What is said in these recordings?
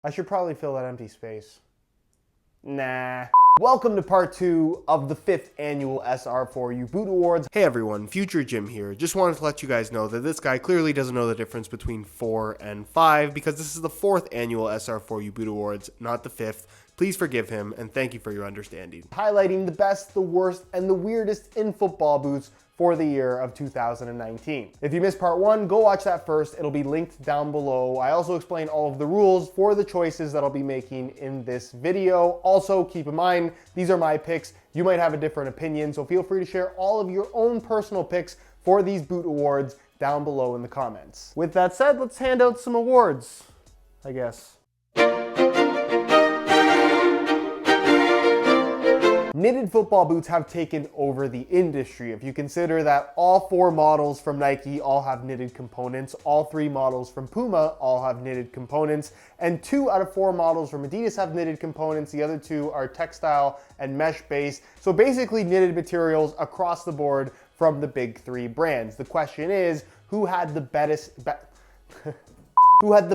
I should probably fill that empty space. Nah. Welcome to part 2 of the 5th annual SR4U Boot Awards. Hey everyone, Future Jim here. Just wanted to let you guys know that this guy clearly doesn't know the difference between 4 and 5 because this is the 4th annual SR4U Boot Awards, not the 5th. Please forgive him and thank you for your understanding. Highlighting the best, the worst, and the weirdest in football boots for the year of 2019. If you missed part 1, go watch that first. It'll be linked down below. I also explain all of the rules for the choices that I'll be making in this video. Also, keep in mind, these are my picks. You might have a different opinion, so feel free to share all of your own personal picks for these boot awards down below in the comments. With that said, let's hand out some awards, I guess. Knitted football boots have taken over the industry. If you consider that all 4 models from Nike all have knitted components, all 3 models from Puma all have knitted components, and 2 out of 4 models from Adidas have knitted components. The other 2 are textile and mesh based. So basically knitted materials across the board from the big 3 brands. The question is, who had the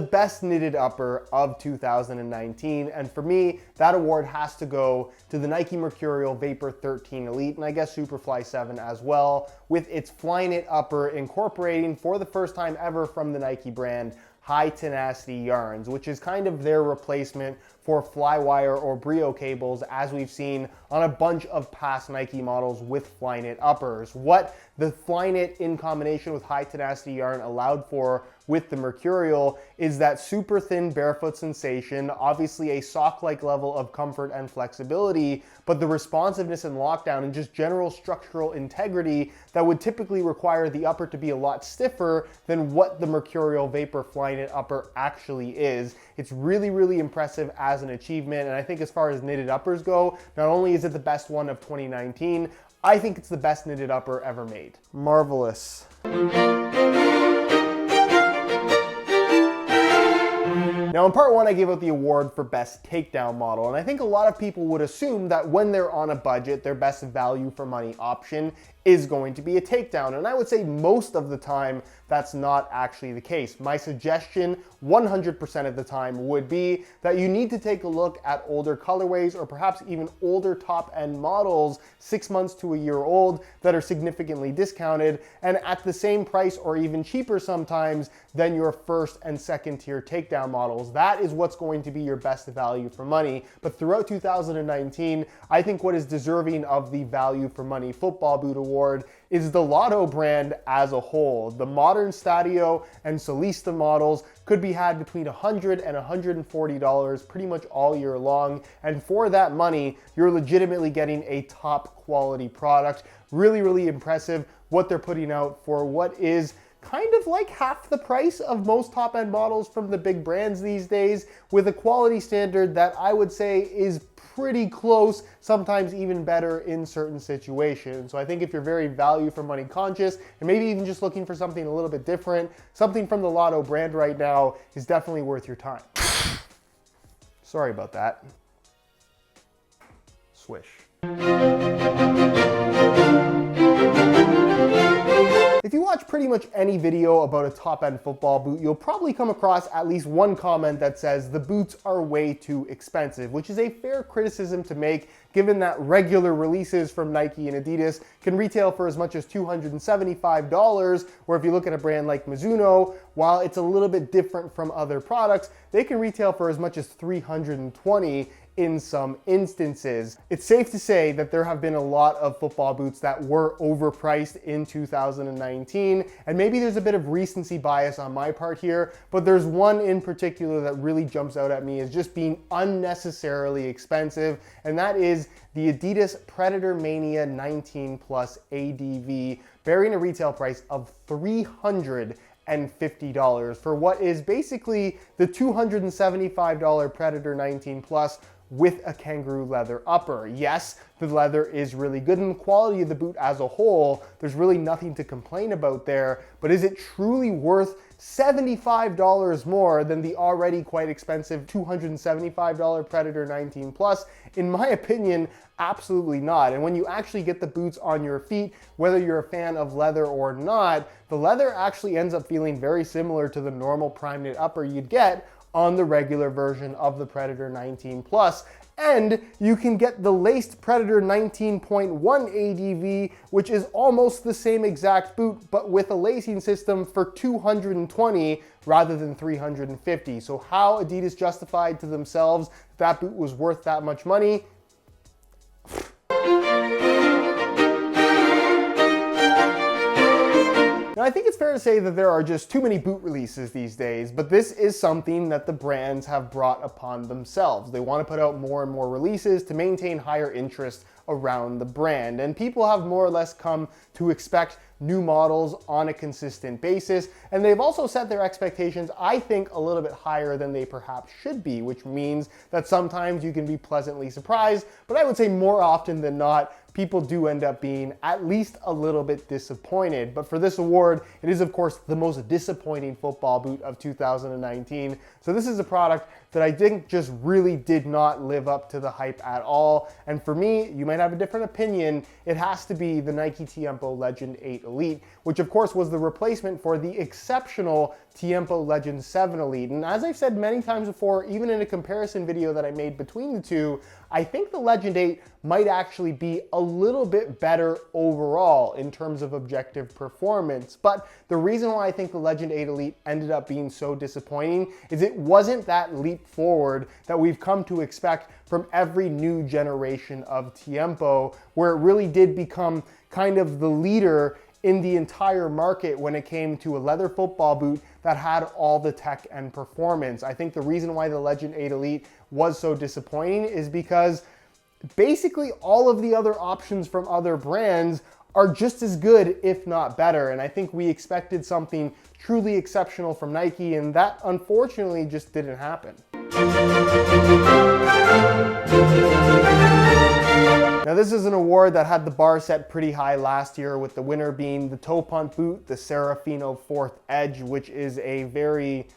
best knitted upper of 2019? And for me, that award has to go to the Nike Mercurial Vapor 13 Elite, and I guess Superfly 7 as well, with its Flyknit upper incorporating, for the first time ever from the Nike brand, high tenacity yarns, which is kind of their replacement for Flywire or Brio cables, as we've seen on a bunch of past Nike models with Flyknit uppers. What the Flyknit in combination with high tenacity yarn allowed for with the Mercurial is that super thin barefoot sensation, obviously a sock-like level of comfort and flexibility, but the responsiveness and lockdown and just general structural integrity that would typically require the upper to be a lot stiffer than what the Mercurial Vapor Flyknit upper actually is. It's really, really impressive as an achievement, and I think as far as knitted uppers go, not only is it the best one of 2019, I think it's the best knitted upper ever made. Marvelous. Now in part 1, I gave out the award for best takedown model, and I think a lot of people would assume that when they're on a budget, their best value for money option is going to be a takedown. And I would say most of the time, that's not actually the case. My suggestion 100% of the time would be that you need to take a look at older colorways or perhaps even older top end models, 6 months to a year old, that are significantly discounted and at the same price or even cheaper sometimes than your first and second tier takedown models. That is what's going to be your best value for money. But throughout 2019, I think what is deserving of the value for money football boot award is the Lotto brand as a whole. The modern Stadio and Solista models could be had between $100 and $140 pretty much all year long. And for that money, you're legitimately getting a top quality product. Really, really impressive what they're putting out for what is kind of like half the price of most top-end models from the big brands these days, with a quality standard that I would say is pretty close, sometimes even better in certain situations. So I think if you're very value for money conscious, and maybe even just looking for something a little bit different, something from the Lotto brand right now is definitely worth your time. Sorry about that. Swish. If you watch pretty much any video about a top-end football boot, you'll probably come across at least one comment that says the boots are way too expensive, which is a fair criticism to make given that regular releases from Nike and Adidas can retail for as much as $275, where if you look at a brand like Mizuno, while it's a little bit different from other products, they can retail for as much as $320 in some instances. It's safe to say that there have been a lot of football boots that were overpriced in 2019, and maybe there's a bit of recency bias on my part here, but there's one in particular that really jumps out at me as just being unnecessarily expensive, and that is the Adidas Predator Mania 19 Plus ADV, bearing a retail price of $350 for what is basically the $275 Predator 19 Plus with a kangaroo leather upper. Yes, the leather is really good and the quality of the boot as a whole, there's really nothing to complain about there, but is it truly worth $75 more than the already quite expensive $275 Predator 19 Plus? In my opinion, absolutely not. And when you actually get the boots on your feet, whether you're a fan of leather or not, the leather actually ends up feeling very similar to the normal prime knit upper you'd get on the regular version of the Predator 19 Plus. And you can get the laced Predator 19.1 ADV, which is almost the same exact boot, but with a lacing system for $220 rather than $350. So how Adidas justified to themselves that boot was worth that much money? Now, I think it's fair to say that there are just too many boot releases these days, but this is something that the brands have brought upon themselves. They want to put out more and more releases to maintain higher interest around the brand, and people have more or less come to expect new models on a consistent basis, and they've also set their expectations, I think, a little bit higher than they perhaps should be, which means that sometimes you can be pleasantly surprised, but I would say more often than not, people do end up being at least a little bit disappointed. But for this award, it is of course the most disappointing football boot of 2019. So this is a product that I think just really did not live up to the hype at all. And for me, you might have a different opinion, it has to be the Nike Tiempo Legend 8 Elite, which of course was the replacement for the exceptional Tiempo Legend 7 Elite. And as I've said many times before, even in a comparison video that I made between the two, I think the Legend 8 might actually be a little bit better overall in terms of objective performance. But the reason why I think the Legend 8 Elite ended up being so disappointing is it wasn't that leap forward that we've come to expect from every new generation of Tiempo, where it really did become kind of the leader in the entire market when it came to a leather football boot that had all the tech and performance. I think the reason why the Legend 8 Elite was so disappointing is because basically all of the other options from other brands are just as good, if not better. And I think we expected something truly exceptional from Nike, and that unfortunately just didn't happen. Now this is an award that had the bar set pretty high last year, with the winner being the toe punt boot, the Serafino 4th Edge, which is a very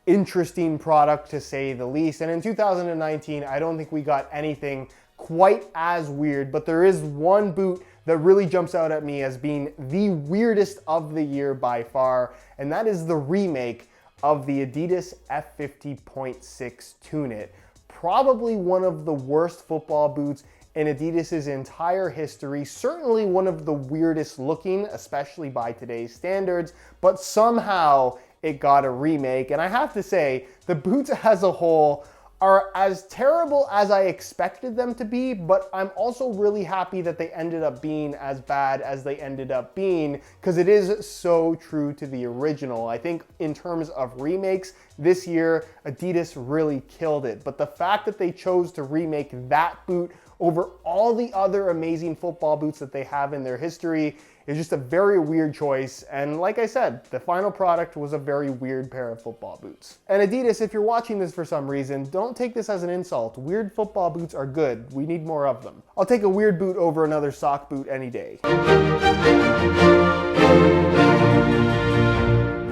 interesting product to say the least. And in 2019, I don't think we got anything quite as weird, but there is one boot that really jumps out at me as being the weirdest of the year by far, and that is the remake of the Adidas F50.6 Tunit. Probably one of the worst football boots in Adidas's entire history, certainly one of the weirdest looking, especially by today's standards, but somehow it got a remake. And I have to say, the boots as a whole are as terrible as I expected them to be, but I'm also really happy that they ended up being as bad as they ended up being, because it is so true to the original. I think in terms of remakes, this year, Adidas really killed it. But the fact that they chose to remake that boot over all the other amazing football boots that they have in their history is just a very weird choice. And like I said, the final product was a very weird pair of football boots. And Adidas, if you're watching this for some reason, don't take this as an insult. Weird football boots are good. We need more of them. I'll take a weird boot over another sock boot any day.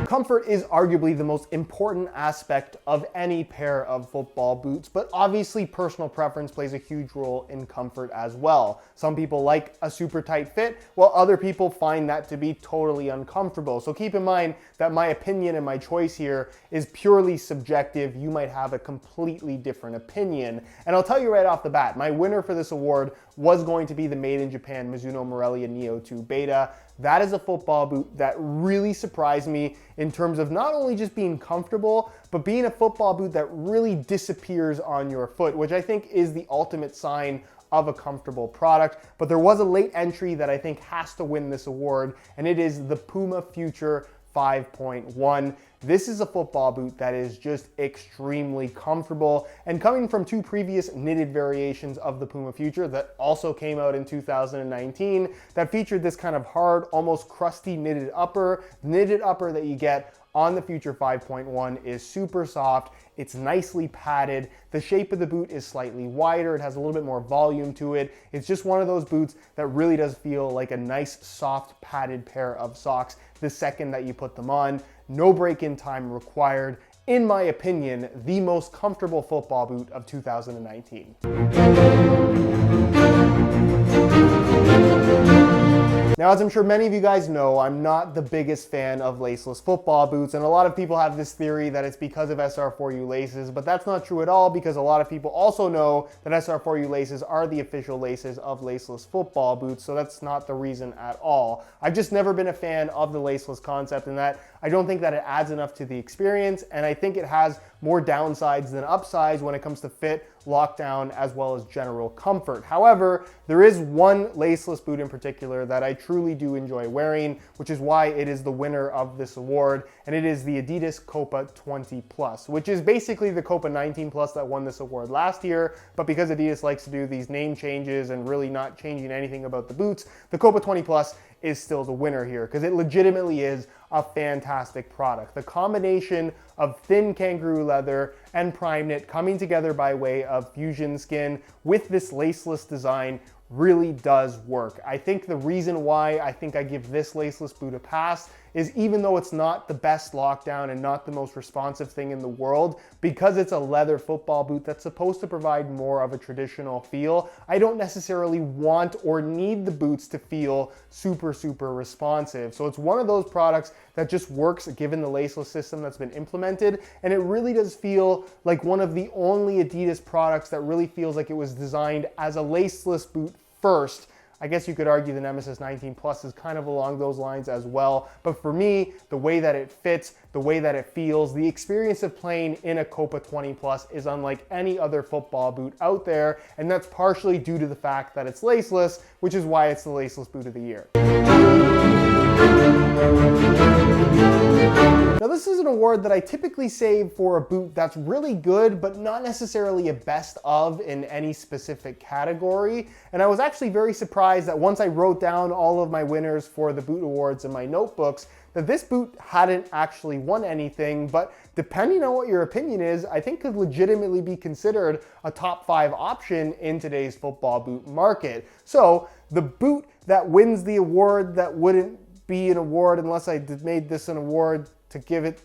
Comfort is arguably the most important aspect of any pair of football boots, but obviously personal preference plays a huge role in comfort as well. Some people like a super tight fit, while other people find that to be totally uncomfortable. So keep in mind that my opinion and my choice here is purely subjective. You might have a completely different opinion. And I'll tell you right off the bat, my winner for this award was going to be the Made in Japan Mizuno Morelia Neo 2 Beta. That is a football boot that really surprised me in terms of not only just being comfortable, but being a football boot that really disappears on your foot, which I think is the ultimate sign of a comfortable product. But there was a late entry that I think has to win this award, and it is the Puma Future 5.1. This is a football boot that is just extremely comfortable, and coming from two previous knitted variations of the Puma Future that also came out in 2019 that featured this kind of hard, almost crusty knitted upper. The knitted upper that you get on the Future 5.1 is super soft. It's nicely padded. The shape of the boot is slightly wider. It has a little bit more volume to it. It's just one of those boots that really does feel like a nice, soft, padded pair of socks the second that you put them on. No break-in time required. In my opinion, the most comfortable football boot of 2019. Now, as I'm sure many of you guys know, I'm not the biggest fan of laceless football boots, and a lot of people have this theory that it's because of SR4U laces, but that's not true at all, because a lot of people also know that SR4U laces are the official laces of laceless football boots, so that's not the reason at all. I've just never been a fan of the laceless concept, in that I don't think that it adds enough to the experience, and I think it has more downsides than upsides when it comes to fit, lockdown, as well as general comfort. However, there is one laceless boot in particular that I truly do enjoy wearing, which is why it is the winner of this award, and it is the Adidas Copa 20 Plus, which is basically the Copa 19 Plus that won this award last year, but because Adidas likes to do these name changes and really not changing anything about the boots, the Copa 20 Plus is still the winner here, because it legitimately is a fantastic product. The combination of thin kangaroo leather and prime knit coming together by way of fusion skin with this laceless design really does work. I think the reason why I think I give this laceless boot a pass is, even though it's not the best lockdown and not the most responsive thing in the world, because it's a leather football boot that's supposed to provide more of a traditional feel, I don't necessarily want or need the boots to feel super responsive. So it's one of those products that just works given the laceless system that's been implemented, and it really does feel like one of the only Adidas products that really feels like it was designed as a laceless boot first. I guess you could argue the Nemesis 19 Plus is kind of along those lines as well, but for me, the way that it fits, the way that it feels, the experience of playing in a Copa 20 Plus is unlike any other football boot out there, and that's partially due to the fact that it's laceless, which is why it's the laceless boot of the year. Now, this is an award that I typically save for a boot that's really good, but not necessarily a best of in any specific category. And I was actually very surprised that once I wrote down all of my winners for the boot awards in my notebooks, that this boot hadn't actually won anything, but depending on what your opinion is, I think could legitimately be considered a top 5 option in today's football boot market. So the boot that wins the award that wouldn't be an award unless I made this an award to give it.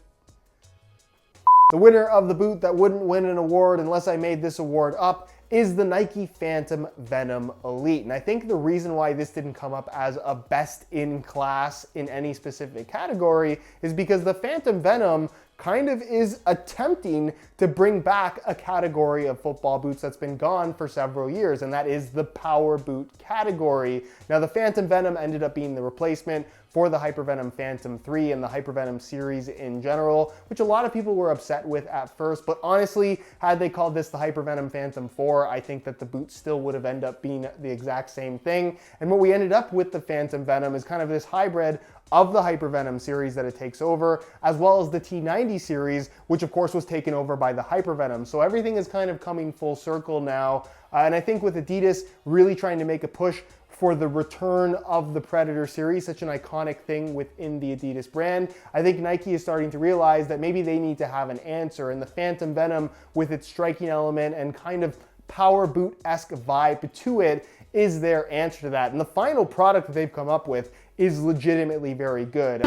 The winner of the boot that wouldn't win an award unless I made this award up is the Nike Phantom Venom Elite. And I think the reason why this didn't come up as a best in class in any specific category is because the Phantom Venom kind of is attempting to bring back a category of football boots that's been gone for several years, and that is the power boot category. Now, the Phantom Venom ended up being the replacement for the Hypervenom Phantom 3 and the Hypervenom series in general, which a lot of people were upset with at first, but honestly, had they called this the Hypervenom Phantom 4, I think that the boot still would have ended up being the exact same thing. And what we ended up with the Phantom Venom is kind of this hybrid of the Hypervenom series that it takes over, as well as the T90 series, which of course was taken over by the Hypervenom. So everything is kind of coming full circle now. And I think with Adidas really trying to make a push for the return of the Predator series, such an iconic thing within the Adidas brand, I think Nike is starting to realize that maybe they need to have an answer. And the Phantom Venom, with its striking element and kind of power boot-esque vibe to it, is their answer to that. And the final product that they've come up with is legitimately very good.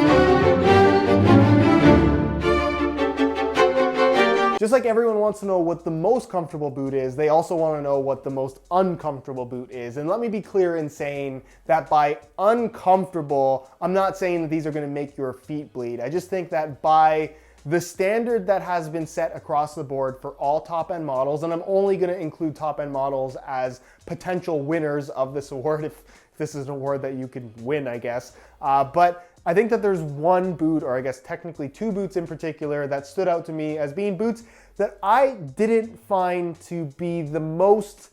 Just like everyone wants to know what the most comfortable boot is, they also want to know what the most uncomfortable boot is. And let me be clear in saying that by uncomfortable, I'm not saying that these are going to make your feet bleed. I just think that by the standard that has been set across the board for all top-end models, and I'm only going to include top-end models as potential winners of this award, if this is an award that you could win, I guess. But I think that there's one boot, or I guess technically two boots in particular, that stood out to me as being boots that I didn't find to be the most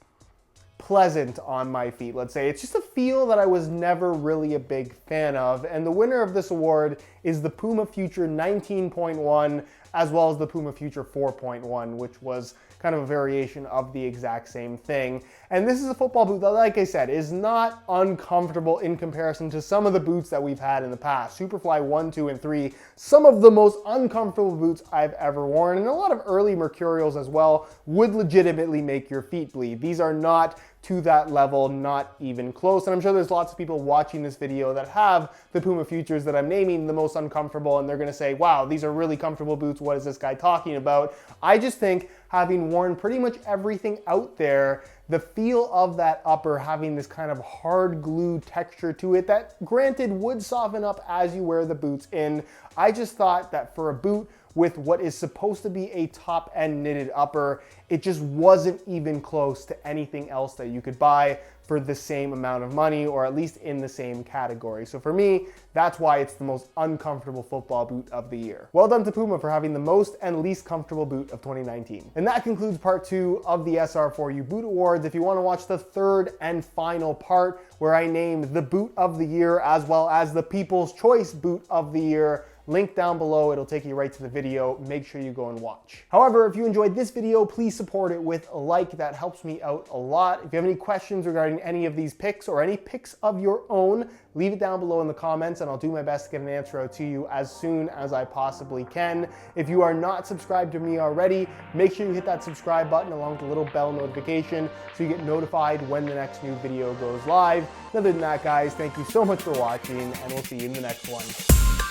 pleasant on my feet, let's say. It's just a feel that I was never really a big fan of. And the winner of this award is the Puma Future 19.1, as well as the Puma Future 4.1, which was kind of a variation of the exact same thing. And this is a football boot that, like I said, is not uncomfortable in comparison to some of the boots that we've had in the past. Superfly 1, 2, and 3, some of the most uncomfortable boots I've ever worn, and a lot of early Mercurials as well, would legitimately make your feet bleed. These are not to that level, not even close. And I'm sure there's lots of people watching this video that have the Puma Futures that I'm naming the most uncomfortable, and they're gonna say, wow, these are really comfortable boots, what is this guy talking about? I just think having worn pretty much everything out there, the feel of that upper having this kind of hard glue texture to it that granted would soften up as you wear the boots in. I just thought that for a boot with what is supposed to be a top end knitted upper, it just wasn't even close to anything else that you could buy for the same amount of money, or at least in the same category. So for me, that's why it's the most uncomfortable football boot of the year. Well done to Puma for having the most and least comfortable boot of 2019. And that concludes part 2 of the SR4U Boot Awards. If you want to watch the third and final part, where I name the boot of the year as well as the People's Choice Boot of the Year, link down below, it'll take you right to the video. Make sure you go and watch. However, if you enjoyed this video, please support it with a like. That helps me out a lot. If you have any questions regarding any of these picks or any picks of your own, leave it down below in the comments and I'll do my best to get an answer out to you as soon as I possibly can. If you are not subscribed to me already, make sure you hit that subscribe button along with the little bell notification so you get notified when the next new video goes live. Other than that, guys, thank you so much for watching and we'll see you in the next one.